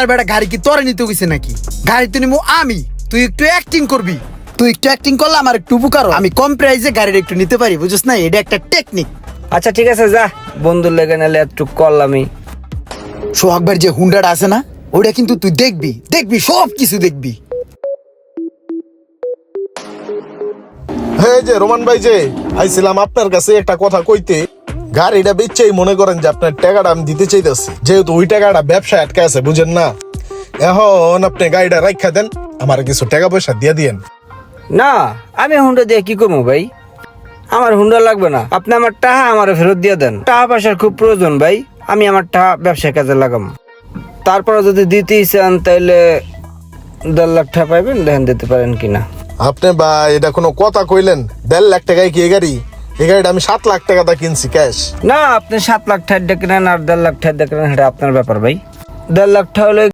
আরে বেটা গাড়ি কি তোরে নিতে গেছে নাকি? গাড়ি তো নিমু আমি, তুই একটু অ্যাক্টিং করবি। তুই একটু অ্যাক্টিং করলে আমার একটু উপকার হয়। আমি কম প্রাইসে গাড়িটা একটু নিতে পারি, বুঝছিস না? এটা একটা টেকনিক। আচ্ছা ঠিক আছে, যা বন্ধুর লেগে নালে একটু করলামই। সোহাগ ভাইয়ের যে হুন্ডাটা আছে না, ওটা কিন্তু তুই দেখবি দেখবি, সব কিছু দেখবি। হ্যাঁ যে রোমান ভাই যে আইছিলাম আপনার কাছে একটা কথা কইতে। গাড়িটা বেচেই মনে করেন যে আপনার টাকাটা আমি দিতে চাইতেছি, যেহেতু ওই টাকাটা ব্যবসায় আটকে আছে, বুঝেন না? এখন আপনি গাড়িটা রাখা দেন, আমার কিছু টাকা পয়সা দিয়ে দিয়েন। না, আমি হুন্ডা দিয়ে কি করবো ভাই? আমার হুন্ডা লাগবে না, আপনি আমার টাকা আমার ফেরত দিয়ে দেন। টাকা পয়সার খুব প্রয়োজন ভাই, আমি আমার টাকা ব্যবসায় কাজে লাগাম। তারপরে যদি দিতেই চান তাইলে 1.5 লাখ টাকা পাইবেন, দেখেন দিতে পারেন কিনা। আপনি ভাই এটা কোনো কথা কইলেন? 1.5 লাখ টাকায় কি এই গাড়িটা আমি 7 লাখ টাকা দা কিনছি ক্যাশ। না, আপনি 7 লাখ টাকা কিনেন আর 1.5 লাখ টাকা কিনেন, এটা আপনার ব্যাপার ভাই। 1.5 লাখ টাকা হলে